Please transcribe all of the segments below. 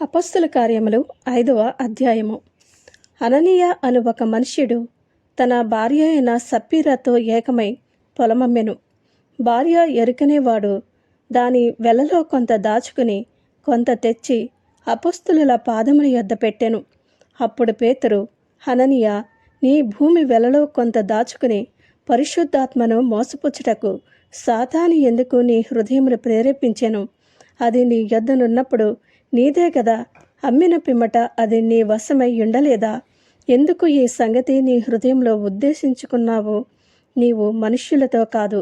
అపొస్తల కార్యములు 5వ అధ్యాయము. అననీయ అను ఒక మనుష్యుడు తన భార్య అయిన సప్పీరాతో ఏకమై పొలమమ్మెను. భార్య ఎరుకనేవాడు దాని వెలలో కొంత దాచుకుని కొంత తెచ్చి అపొస్తలుల పాదముల యొద్ద పెట్టెను. అప్పుడు పేతురు, అననీయ, నీ భూమి వెలలో కొంత దాచుకుని పరిశుద్ధాత్మను మోసపుచ్చుటకు సాతాను ఎందుకు నీ హృదయమును ప్రేరేపించెను? అది నీ యొద్దనున్నప్పుడు నీదే కదా, అమ్మిన పిమ్మట అది నీ వశమై ఉండలేదా? ఎందుకు ఈ సంగతి నీ హృదయంలో ఉద్దేశించుకున్నావు? నీవు మనుష్యులతో కాదు,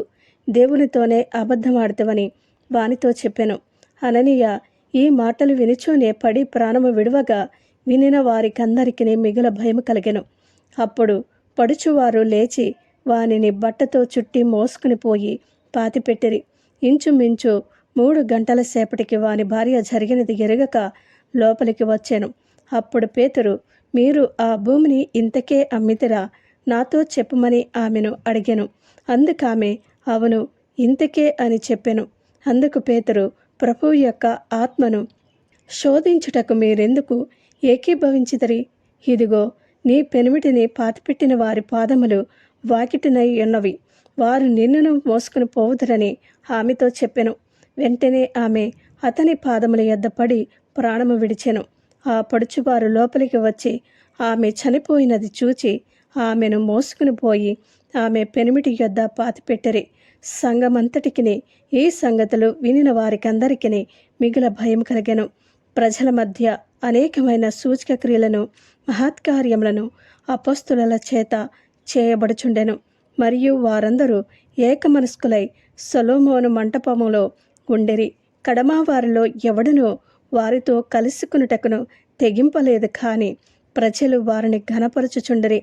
దేవునితోనే అబద్ధమాడుతావని వానితో చెప్పెను. అననీయ ఈ మాటలు వినిచూనే పడి ప్రాణము విడువగా వినిన వారికందరికీ మిగుల భయము కలిగెను. అప్పుడు పడుచువారు లేచి వానిని బట్టతో చుట్టి మోసుకుని పోయి పాతిపెట్టిరి. ఇంచుమించు 3 గంటల సేపటికి వాని భార్య జరిగినది ఎరగక లోపలికి వచ్చాను. అప్పుడు పేతురు, మీరు ఆ భూమిని ఇంతకే అమ్మితిరా? నాతో చెప్పుమని ఆమెను అడిగాను. అందుకామె, అవును, ఇంతకే అని చెప్పెను. అందుకు పేతురు, ప్రభువు యొక్క ఆత్మను శోధించుటకు మీరెందుకు ఏకీభవించితిరి? ఇదిగో, నీ పెనిమిటిని పాతిపెట్టిన వారి పాదములు వాకిటినై ఉన్నవి, వారు నిన్నును మోసుకుని పోవుదురని ఆమెతో చెప్పెను. వెంటనే ఆమె అతని పాదముల యొద్ద పడి ప్రాణము విడిచెను. ఆ పడుచువారు లోపలికి వచ్చి ఆమె చనిపోయినది చూచి ఆమెను మోసుకుని పోయి ఆమె పెనిమిటి యొద్ద పాతిపెట్టిరి. సంఘమంతటికిని ఈ సంగతులు వినిన వారికందరికీ మిగుల భయం కలిగెను. ప్రజల మధ్య అనేకమైన సూచక క్రియలను మహత్కార్యములను అపొస్తలుల చేత చేయబడుచుండెను. మరియు వారందరూ ఏకమనస్కులై సొలొమోను మంటపములో ఉండిరి. కడమవారిలో ఎవడునూ వారితో కలుసుకునుటకును తెగింపలేదు, కాని ప్రజలు వారిని ఘనపరచుచుండిరి.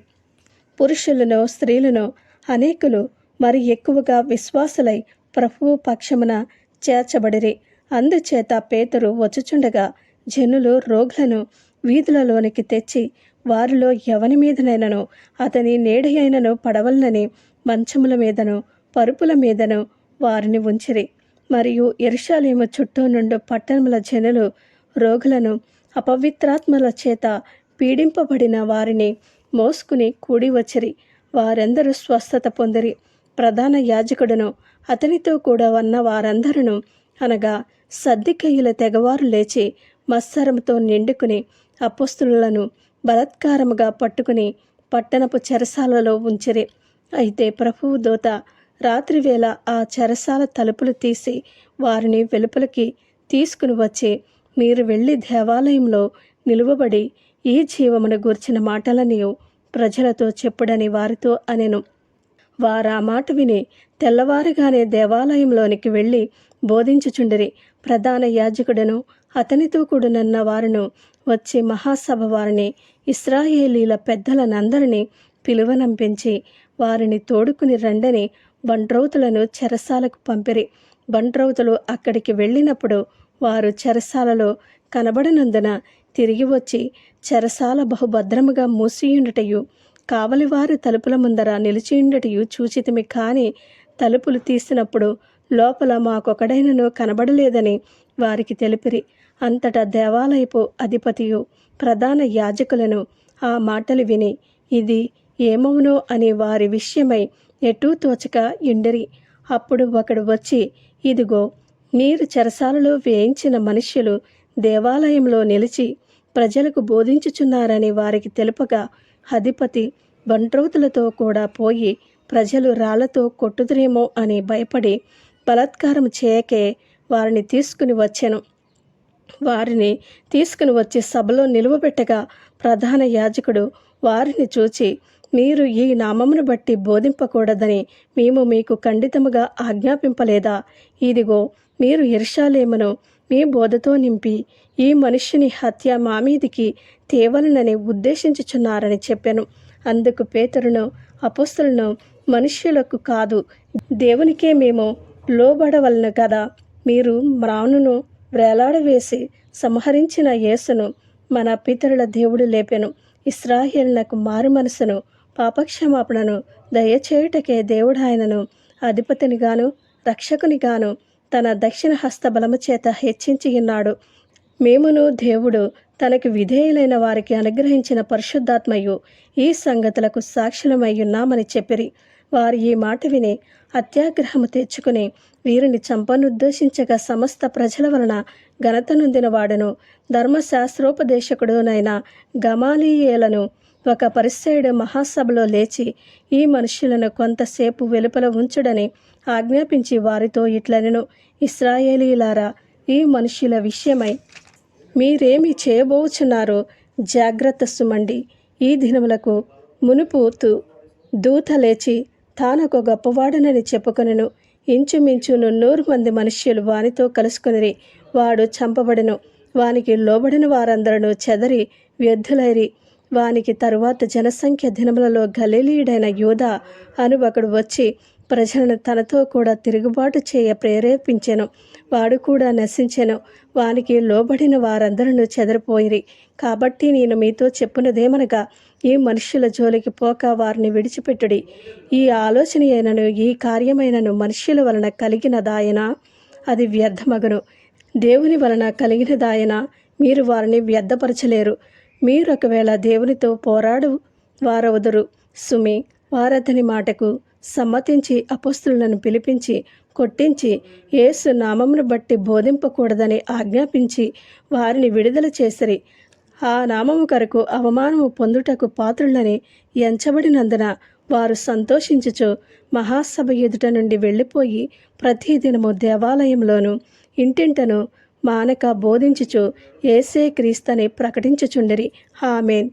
పురుషులను స్త్రీలను అనేకులు మరి ఎక్కువగా విశ్వాసులై ప్రభువు పక్షమున చేర్చబడిరి. అందుచేత పేతురు వచ్చుచుండగా జనులు రోగులను వీధులలోనికి తెచ్చి వారిలో ఎవని మీదనైనను అతని నీడ అయినను పడవలనని మంచముల మీదను పరుపుల మీదను వారిని ఉంచిరి. మరియు యెరూషలేము చుట్టూ నుండి పట్టణముల జనులు రోగులను అపవిత్రాత్మల చేత పీడింపబడిన వారిని మోసుకుని కూడి వచ్చిరి. వారందరూ స్వస్థత పొందిరి. ప్రధాన యాజకుడును అతనితో కూడా ఉన్న వారందరూ అనగా సద్దెకయ్యుల తెగవారు లేచి మత్సరముతో నిండుకుని అపొస్తలులను బలాత్కారముగా పట్టుకుని పట్టణపు చెరసాలలో ఉంచిరి. అయితే ప్రభువు దూత రాత్రివేళ ఆ చెరసాల తలుపులు తీసి వారిని వెలుపలికి తీసుకుని వచ్చి, మీరు వెళ్ళి దేవాలయంలో నిలువబడి ఈ జీవమును గూర్చిన మాటలనియు ప్రజలతో చెప్పుడని వారితో అనెను. వారా మాట విని తెల్లవారుగానే దేవాలయంలోనికి వెళ్ళి బోధించుచుండిరి. ప్రధాన యాజకుడును అతనితో కూడనున్న వారును వచ్చి మహాసభ వారిని ఇశ్రాయేలీల పెద్దలనందరినీ పిలువనంపించి వారిని తోడుకుని రండని బంట్రౌతులను చెరసాలకు పంపిరి. బంట్రౌతులు అక్కడికి వెళ్ళినప్పుడు వారు చెరసాలలో కనబడనందున తిరిగి వచ్చి చెరసాల బహుభద్రముగా మూసియుండుటయు కావలివారి తలుపుల ముందర నిలిచియుండుటయు చూచితిమి. కాని తలుపులు తీసినప్పుడు లోపల మాకొకడైనను కనబడలేదని వారికి తెలిపిరి. అంతటా దేవాలయపు అధిపతియు ప్రధాన యాజకులను ఆ మాటలు విని ఇది ఏమవునో అని వారి విషయమై ఎటూ తోచక యుండిరి. అప్పుడు ఒకడు వచ్చి, ఇదిగో, మీరు చెరసాలలో వేయించిన మనుష్యులు దేవాలయంలో నిలిచి ప్రజలకు బోధించుచున్నారని వారికి తెలుపగా అధిపతి బంట్రౌతులతో కూడా పోయి ప్రజలు రాళ్లతో కొట్టుదురేమో అని భయపడి బలాత్కారం చేయకే వారిని తీసుకుని వచ్చెను. వారిని తీసుకుని వచ్చి సభలో నిలువబెట్టగా ప్రధాన యాజకుడు వారిని చూచి, మీరు ఈ నామమును బట్టి బోధింపకూడదని మేము మీకు ఖండితముగా ఆజ్ఞాపింపలేదా? ఇదిగో, మీరు యెరూషలేమును మీ బోధతో నింపి ఈ మనుష్యుని హత్య మా మీదికి తేవలనని ఉద్దేశించుచున్నారని చెప్పెను. అందుకు పేతురును అపొస్తలులను, మనుష్యులకు కాదు, దేవునికే మేము లోబడవలను కదా. మీరు మ్రానును వ్రేలాడవేసి సంహరించిన యేసును మన పితరుల దేవుడు లేపెను. ఇశ్రాయేలునకు మారు మనసును పాపక్షమాపణను దయచేయుటకే దేవుడు ఆయనను అధిపతినిగాను రక్షకునిగాను తన దక్షిణ హస్త బలము చేత హెచ్చించి ఉన్నాడు. మేమును దేవుడు తనకు విధేయులైన వారికి అనుగ్రహించిన పరిశుద్ధాత్మయు ఈ సంగతులకు సాక్షులమై ఉన్నామని చెప్పిరి. వారు ఈ మాట విని అత్యాగ్రహము తెచ్చుకుని వీరిని చంపనుద్దేశించగా సమస్త ప్రజల వలన ఘనత నొందిన వాడును ధర్మశాస్త్రోపదేశకుడునైన గమాలీయేలను ఒక పరిసయ్యుడు మహాసభలో లేచి ఈ మనుష్యులను కొంతసేపు వెలుపల ఉంచుడని ఆజ్ఞాపించి వారితో ఇట్లనెను, ఇశ్రాయేలీయులారా, ఈ మనుష్యుల విషయమై మీరేమి చేయబోచున్నారో జాగ్రత్త సుమండి. ఈ దినములకు మునుపు దూత లేచి తానొక గొప్పవాడనని చెప్పుకొనెను. ఇంచుమించు 300 మంది మనుష్యులు వానితో కలుసుకొనిరి. వాడు చంపబడెను. వానికి లోబడిన వారందరూ చెదరి వ్యర్థులైరి. వానికి తరువాత జనసంఖ్య దినములలో గలిలీయుడైన యూదా అను ఒకడు వచ్చి ప్రజలను తనతో కూడా తిరుగుబాటు చేయ ప్రేరేపించెను. వాడు కూడా నశించెను. వానికి లోబడిన వారందరూ చెదరిపోయిరి. కాబట్టి నేను మీతో చెప్పున్నదేమనగా, ఈ మనుష్యుల జోలికి పోక వారిని విడిచిపెట్టుడి. ఈ ఆలోచన అయినను ఈ కార్యమైనను మనుష్యుల వలన కలిగినదాయన అది వ్యర్థమగును. దేవుని వలన కలిగినదాయన మీరు వారిని వ్యర్థపరచలేరు. మీరు ఒకవేళ దేవునితో పోరాడు వారవుదురు సుమి. వారతని మాటకు సమ్మతించి అపొస్తలులను పిలిపించి కొట్టించి యేసు నామమును బట్టి బోధింపకూడదని ఆజ్ఞాపించి వారిని విడుదల చేసిరి. ఆ నామము కొరకు అవమానము పొందుటకు పాత్రులని ఎంచబడినందున వారు సంతోషించుచు మహాసభ ఎదుట నుండి వెళ్ళిపోయి ప్రతిదినము దేవాలయంలోను ఇంటింటను మానక బోధించుచు యేసే క్రీస్తని ప్రకటించుచుండిరి. ఆమేన్.